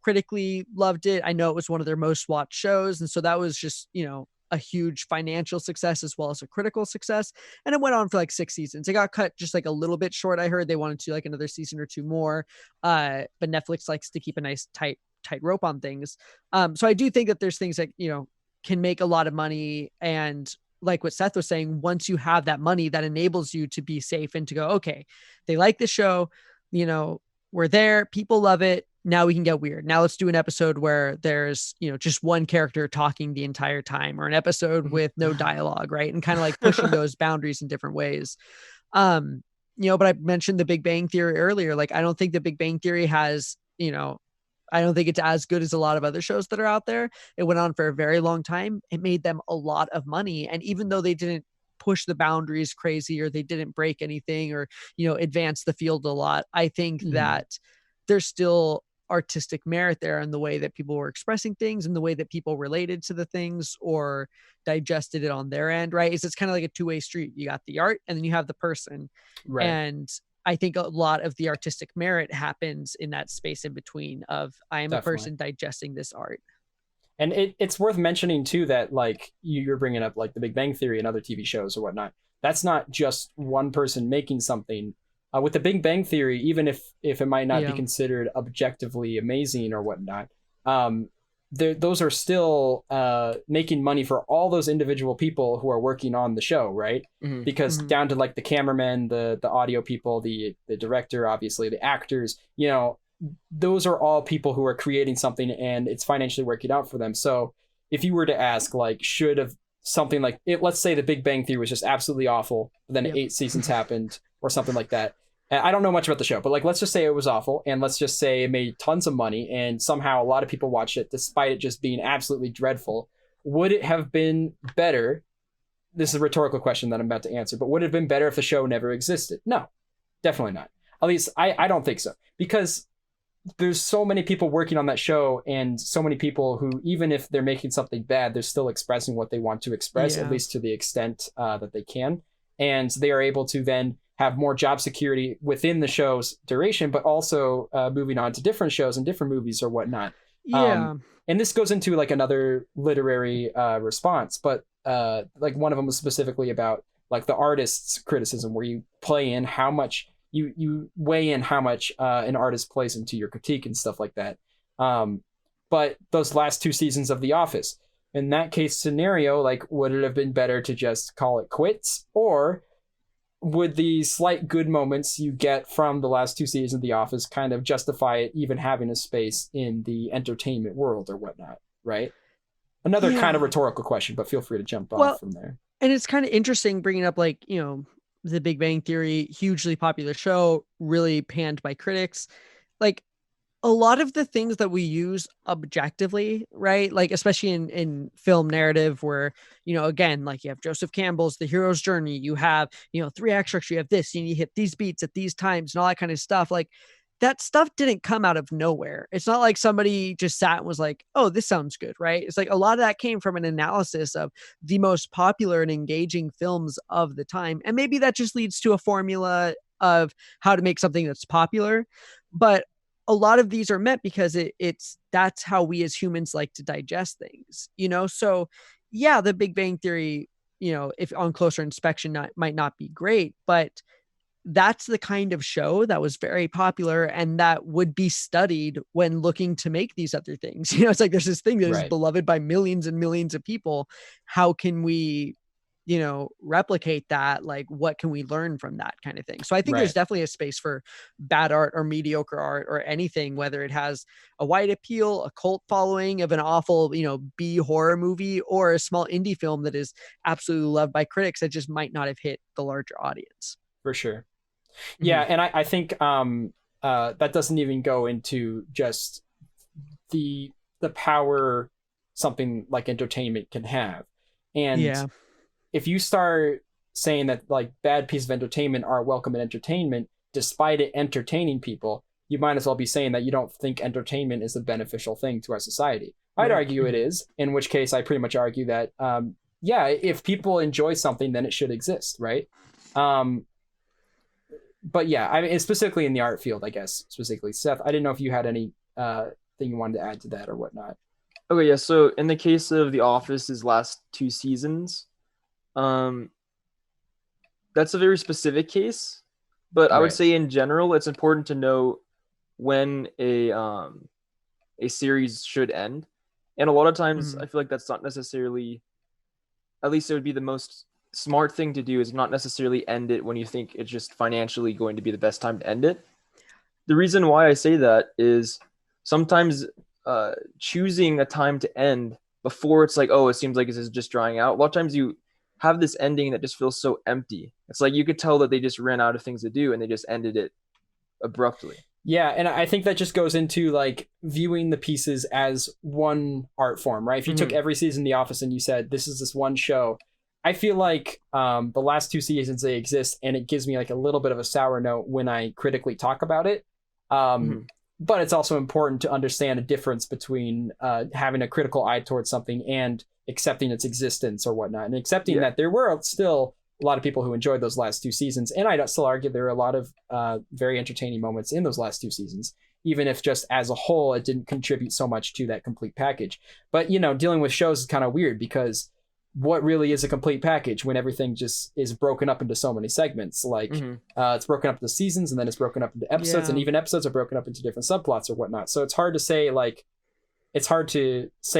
critically loved it. I know it was one of their most watched shows. And so that was just, a huge financial success as well as a critical success. And it went on for like 6 seasons. It got cut just like a little bit short. I heard they wanted to like another season or 2 more. But Netflix likes to keep a nice tight rope on things. So I do think that there's things that, can make a lot of money. And like what Seth was saying, once you have that money, that enables you to be safe and to go, okay, they like the show, we're there, people love it. Now we can get weird. Now let's do an episode where there's, just one character talking the entire time, or an episode with no dialogue, right? And kind of like pushing those boundaries in different ways. But I mentioned the Big Bang Theory earlier. Like, I don't think the Big Bang Theory has, I don't think it's as good as a lot of other shows that are out there. It went on for a very long time. It made them a lot of money. And even though they didn't push the boundaries crazy, or they didn't break anything, or, advance the field a lot, I think that there's still artistic merit there in the way that people were expressing things and the way that people related to the things or digested it on their end, right? It's kind of like a 2-way street. You got the art and then you have the person. Right. And I think a lot of the artistic merit happens in that space in between of I am a person digesting this art. And it's worth mentioning too that like you're bringing up like The Big Bang Theory and other TV shows or whatnot. That's not just one person making something. With The Big Bang Theory, even if it might not be considered objectively amazing or whatnot, those are still making money for all those individual people who are working on the show, right? Mhm. Because down to like the cameraman, the audio people, the director, obviously the actors, you know, those are all people who are creating something and it's financially working out for them. So if you were to ask like should have something like it, let's say The Big Bang Theory was just absolutely awful, but then 8 seasons happened or something like that. I don't know much about the show, but like let's just say it was awful and let's just say it made tons of money and somehow a lot of people watched it despite it just being absolutely dreadful. Would it have been better? This is a rhetorical question that I'm about to answer, but would it have been better if the show never existed? No, definitely not. At least I don't think so, because there's so many people working on that show and so many people who, even if they're making something bad, they're still expressing what they want to express, at least to the extent that they can. And they are able to then have more job security within the show's duration, but also moving on to different shows and different movies or whatnot. And this goes into like another literary response, but like one of them was specifically about like the artist's criticism, where you play in how much you weigh in how much an artist plays into your critique and stuff like that. But those last 2 seasons of The Office, in that case scenario, like would it have been better to just call it quits, or would the slight good moments you get from the last 2 seasons of The Office kind of justify it even having a space in the entertainment world or whatnot, right? Another kind of rhetorical question, but feel free to jump off from there. And it's kind of interesting bringing up like, you know, The Big Bang Theory, hugely popular show, really panned by critics. Like a lot of the things that we use objectively, right? Like, especially in film narrative where, you know, again, like you have Joseph Campbell's The Hero's Journey, you have, you know, 3-act structure, you have this, and you hit these beats at these times and all that kind of stuff. Like that stuff didn't come out of nowhere. It's not like somebody just sat and was like, oh, this sounds good, right? It's like a lot of that came from an analysis of the most popular and engaging films of the time. And maybe that just leads to a formula of how to make something that's popular. But a lot of these are meant because that's how we as humans like to digest things, you know? So yeah, The Big Bang Theory, you know, if on closer inspection might not be great, but that's the kind of show that was very popular and that would be studied when looking to make these other things. You know, it's like there's this thing that is beloved by millions and millions of people. How can we, you know, replicate that? Like, what can we learn from that kind of thing? So I think there's definitely a space for bad art or mediocre art or anything, whether it has a wide appeal, a cult following of an awful, you know, B horror movie, or a small indie film that is absolutely loved by critics that just might not have hit the larger audience. For sure. Yeah, and I think that doesn't even go into just the power something like entertainment can have. And if you start saying that like bad pieces of entertainment are welcome in entertainment, despite it entertaining people, you might as well be saying that you don't think entertainment is a beneficial thing to our society. I'd argue it is, in which case I pretty much argue that, if people enjoy something, then it should exist, right? But yeah, I mean, specifically in the art field, I guess, specifically. Seth, I didn't know if you had any thing you wanted to add to that or whatnot. Okay, yeah, so in the case of The Office's last 2 seasons, that's a very specific case, but I would say in general, it's important to know when a series should end. And a lot of times I feel like that's not necessarily, at least it would be the most smart thing to do, is not necessarily end it when you think it's just financially going to be the best time to end it. The reason why I say that is sometimes choosing a time to end before it's like, oh, it seems like this is just drying out. A lot of times you have this ending that just feels so empty. It's like you could tell that they just ran out of things to do and they just ended it abruptly. Yeah, and I think that just goes into like viewing the pieces as one art form, right? If you took every season of The Office and you said, this is this one show, I feel like the last 2 seasons, they exist, and it gives me like a little bit of a sour note when I critically talk about it. But it's also important to understand a difference between having a critical eye towards something and accepting its existence or whatnot, and accepting that there were still a lot of people who enjoyed those last 2 seasons, and I'd still argue there are a lot of very entertaining moments in those last 2 seasons, even if just as a whole it didn't contribute so much to that complete package. But dealing with shows is kind of weird, because what really is a complete package when everything just is broken up into so many segments? Like it's broken up into seasons, and then it's broken up into episodes, and even episodes are broken up into different subplots or whatnot. So it's hard to say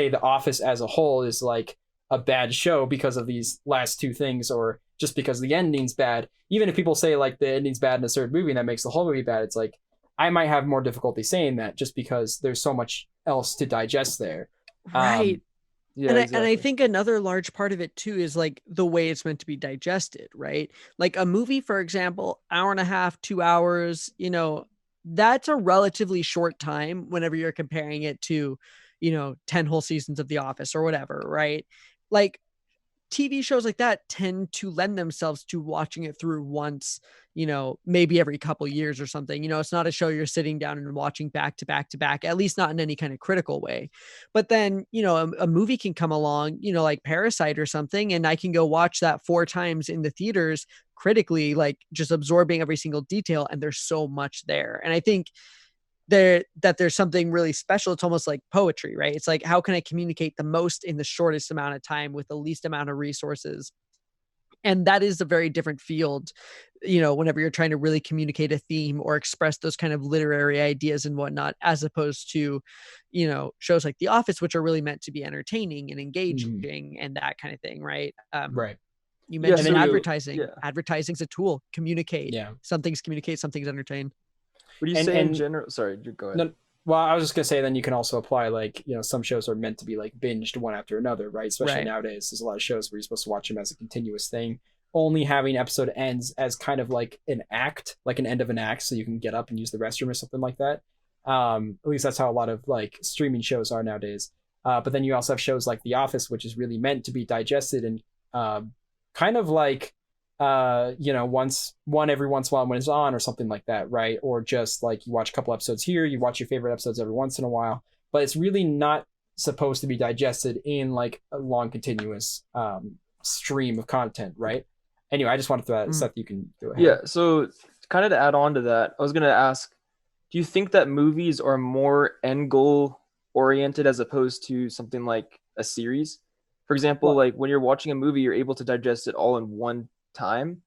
The Office as a whole is like a bad show because of these last two things, or just because the ending's bad. Even if people say like the ending's bad in a certain movie and that makes the whole movie bad, it's like I might have more difficulty saying that, just because there's so much else to digest there. Right. Yeah, and exactly. I think another large part of it too is like the way it's meant to be digested, right? Like a movie, for example, hour and a half, 2 hours, that's a relatively short time whenever you're comparing it to, 10 whole seasons of The Office or whatever, right? Like TV shows like that tend to lend themselves to watching it through once, maybe every couple years or something. It's not a show you're sitting down and watching back to back to back, at least not in any kind of critical way. But then, a movie can come along, like Parasite or something, and I can go watch that 4 times in the theaters critically, like just absorbing every single detail. And there's so much there. And I think there's something really special. It's almost like poetry, right? It's like, how can I communicate the most in the shortest amount of time with the least amount of resources? And that is a very different field, whenever you're trying to really communicate a theme or express those kind of literary ideas and whatnot, as opposed to, shows like The Office, which are really meant to be entertaining and engaging and that kind of thing, right? Right. You mentioned advertising. Yeah. Advertising's a tool. Communicate. Yeah. Some things communicate, some things entertain. What do you say in general? Sorry, you go ahead. No, well, I was just gonna say, then you can also apply like some shows are meant to be like binged one after another, right? Especially nowadays, there's a lot of shows where you're supposed to watch them as a continuous thing. Only having episode ends as kind of like an act, like an end of an act, so you can get up and use the restroom or something like that. At least that's how a lot of like streaming shows are nowadays. But then you also have shows like The Office, which is really meant to be digested and kind of like one every once in a while when it's on or something like that, right? Or just like you watch a couple episodes here, you watch your favorite episodes every once in a while, but it's really not supposed to be digested in like a long continuous stream of content, right? Anyway, I just wanted to throw that. Seth, you can go ahead. Yeah, so kind of to add on to that, I was going to ask, do you think that movies are more end goal oriented as opposed to something like a series? For example, like when you're watching a movie, you're able to digest it all in one time,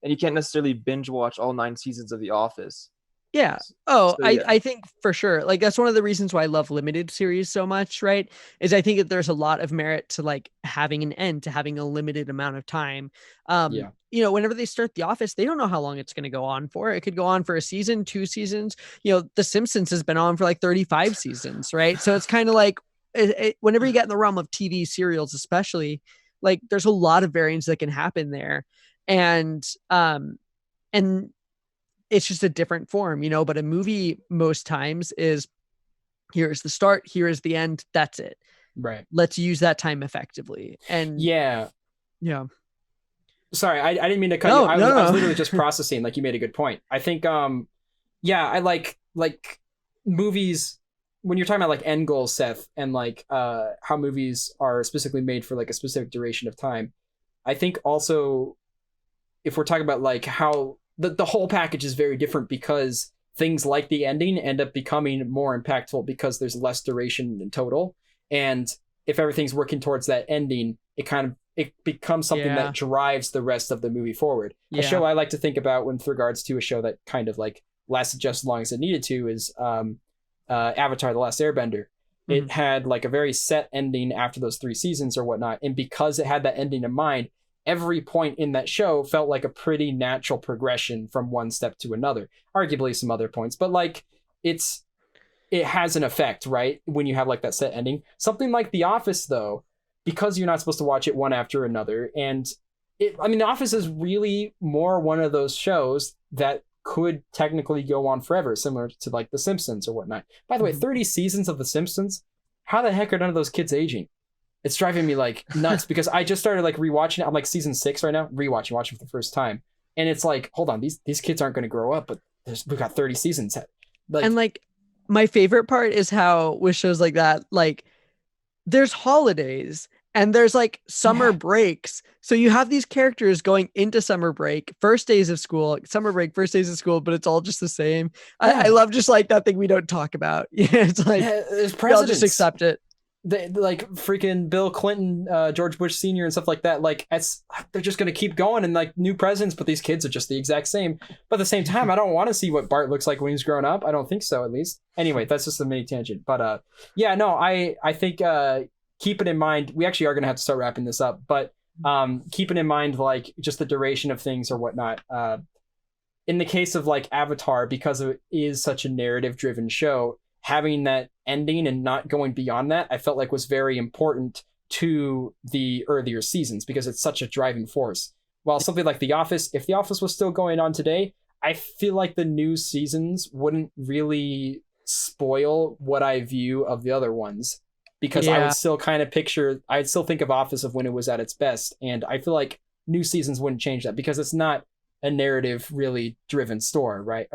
and you can't necessarily binge watch all 9 seasons of The Office. Yeah. I think for sure, like that's one of the reasons why I love limited series so much, right? Is I think that there's a lot of merit to like having an end, to having a limited amount of time. Whenever they start The Office, they don't know how long it's going to go on for. It could go on for a season, 2 seasons. The Simpsons has been on for like 35 seasons, right? So it's kind of like whenever you get in the realm of TV serials, especially, like there's a lot of variance that can happen there. And it's just a different form, but a movie most times is, here's the start, here is the end, that's it. Right. Let's use that time effectively. And yeah. Sorry, I didn't mean to cut you. I was literally just processing, like you made a good point. I think, I like movies, when you're talking about like end goals, Seth, and like how movies are specifically made for like a specific duration of time. I think also, if we're talking about like how the whole package is very different, because things like the ending end up becoming more impactful because there's less duration in total. And if everything's working towards that ending, it becomes something that drives the rest of the movie forward. A show I like to think about with regards to a show that kind of like lasted just as long as it needed to is Avatar: The Last Airbender. It had like a very set ending after those 3 seasons or whatnot. And because it had that ending in mind, every point in that show felt like a pretty natural progression from one step to another. Arguably some other points, but like it has an effect, right? When you have like that set ending. Something like The Office, though, because you're not supposed to watch it one after another, and The Office is really more one of those shows that could technically go on forever, similar to like The Simpsons or whatnot. By the way, 30 seasons of The Simpsons, how the heck are none of those kids aging? It's driving me like nuts because I just started like rewatching it. I'm like season 6 right now, watching for the first time. And it's like, hold on, these kids aren't going to grow up, but we've got 30 seasons. And like my favorite part is how with shows like that, like there's holidays and there's like summer breaks. So you have these characters going into summer break, first days of school, summer break, first days of school, but it's all just the same. I love just like that thing we don't talk about. Yeah, it's like they'll just accept it. Like freaking Bill Clinton, George Bush Sr. and stuff like that. Like they're just gonna keep going and like new presidents, but these kids are just the exact same. But at the same time, I don't want to see what Bart looks like when he's grown up. I don't think so, at least. Anyway, that's just a mini tangent. But yeah, no, I think keeping in mind, we actually are gonna have to start wrapping this up. But keeping in mind like just the duration of things or whatnot. In the case of like Avatar, because it is such a narrative-driven show, having that ending and not going beyond that, I felt like was very important to the earlier seasons because it's such a driving force. While something like The Office, if The Office was still going on today, I feel like the new seasons wouldn't really spoil what I view of the other ones because I would still kind of I'd still think of Office of when it was at its best. And I feel like new seasons wouldn't change that because it's not a narrative really driven story, right?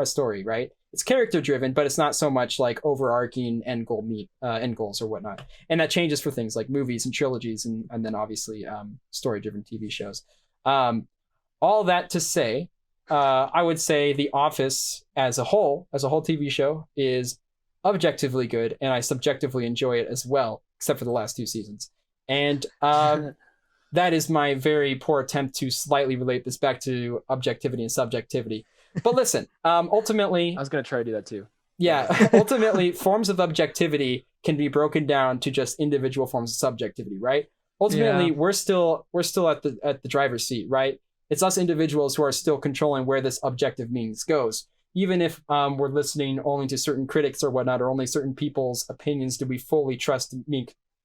It's character driven, but it's not so much like overarching end goals or whatnot. And that changes for things like movies and trilogies and then obviously story driven TV shows. All that to say, I would say The Office as a whole TV show is objectively good, and I subjectively enjoy it as well, except for the last 2 seasons. And that is my very poor attempt to slightly relate this back to objectivity and subjectivity. But listen, ultimately... I was going to try to do that too. Yeah, ultimately, forms of objectivity can be broken down to just individual forms of subjectivity, right? Ultimately, we're still at the driver's seat, right? It's us individuals who are still controlling where this objective means goes. Even if we're listening only to certain critics or whatnot, or only certain people's opinions do we fully trust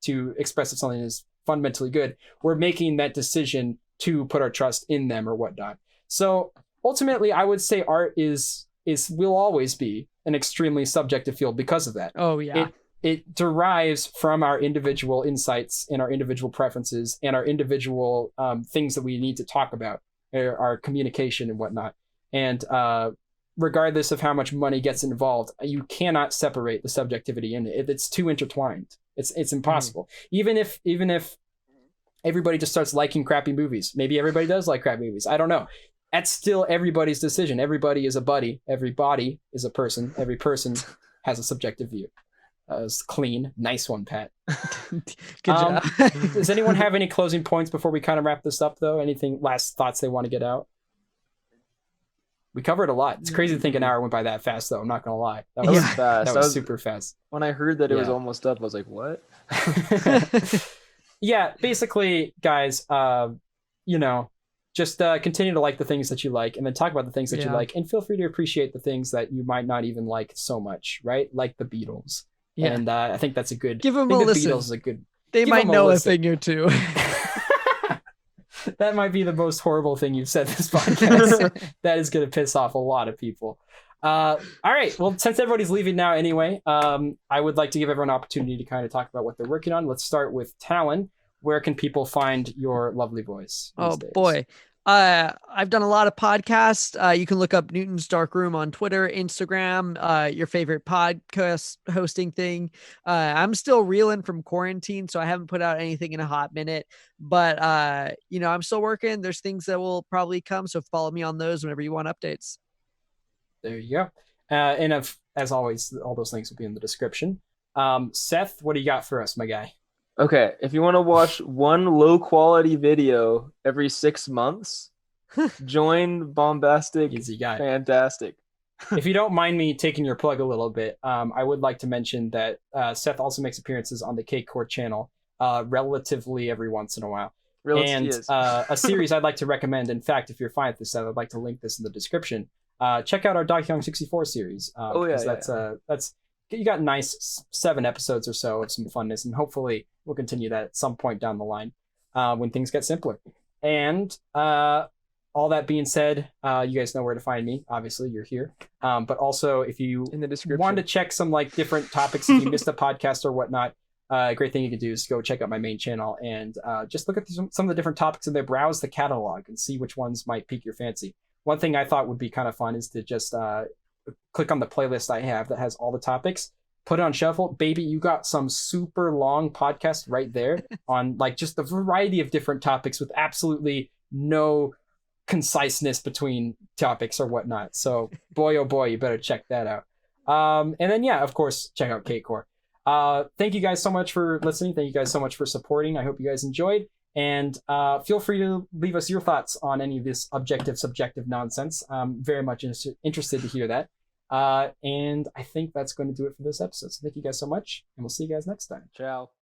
to express if something is fundamentally good, we're making that decision to put our trust in them or whatnot. So ultimately, I would say art will always be an extremely subjective field because of that. Oh yeah. It derives from our individual insights and our individual preferences and our individual things that we need to talk about, our communication and whatnot. And regardless of how much money gets involved, you cannot separate the subjectivity in it. It's too intertwined. It's impossible. Even if everybody just starts liking crappy movies, maybe everybody does like crappy movies. I don't know. That's still everybody's decision. Everybody is a buddy. Every body is a person. Every person has a subjective view. It's clean. Nice one, Pat. Good job. Does anyone have any closing points before we kind of wrap this up, though? Anything, last thoughts they want to get out? We covered a lot. It's crazy to think an hour went by that fast, though. I'm not going to lie. That was fast. That was super fast. When I heard that it was almost up, I was like, what? Yeah, basically, guys, just continue to like the things that you like and then talk about the things that you like, and feel free to appreciate the things that you might not even like so much, right? Like the Beatles. Yeah. And I think that's a good... Give them a listen. Beatles is a good... They might know a thing or two. That might be the most horrible thing you've said this podcast. That is going to piss off a lot of people. All right. Well, since everybody's leaving now anyway, I would like to give everyone an opportunity to kind of talk about what they're working on. Let's start with Talon. Where can people find your lovely voice? Oh, boy. I've done a lot of podcasts. You can look up Newton's Dark Room on Twitter, Instagram, your favorite podcast hosting thing. I'm still reeling from quarantine, so I haven't put out anything in a hot minute, but I'm still working. There's things that will probably come. So follow me on those whenever you want updates. There you go. And as always, all those links will be in the description. Seth, what do you got for us, my guy? Okay, if you want to watch one low-quality video every 6 months, join Bombastic Easy guy. Fantastic. If you don't mind me taking your plug a little bit, I would like to mention that Seth also makes appearances on the Cakecore channel relatively every once in a while. And a series I'd like to recommend, in fact, if you're fine with this, Seth, I'd like to link this in the description. Check out our Donkey Kong 64 series. That's you got nice 7 episodes or so of some funness, and hopefully we'll continue that at some point down the line when things get simpler. And all that being said, you guys know where to find me. Obviously, you're here. But also, if you in the description want to check some like different topics, if you missed a podcast or whatnot, a great thing you can do is go check out my main channel and just look at some of the different topics in there, browse the catalog, and see which ones might pique your fancy. One thing I thought would be kind of fun is to just click on the playlist I have that has all the topics put it on shuffle, baby, you got some super long podcast right there on like just a variety of different topics with absolutely no conciseness between topics or whatnot. So boy, oh boy, you better check that out. And then, yeah, of course, check out Cakecore. Thank you guys so much for listening. Thank you guys so much for supporting. I hope you guys enjoyed. And feel free to leave us your thoughts on any of this subjective nonsense. I'm very much interested to hear that. And I think that's going to do it for this episode. So thank you guys so much, and we'll see you guys next time. Ciao.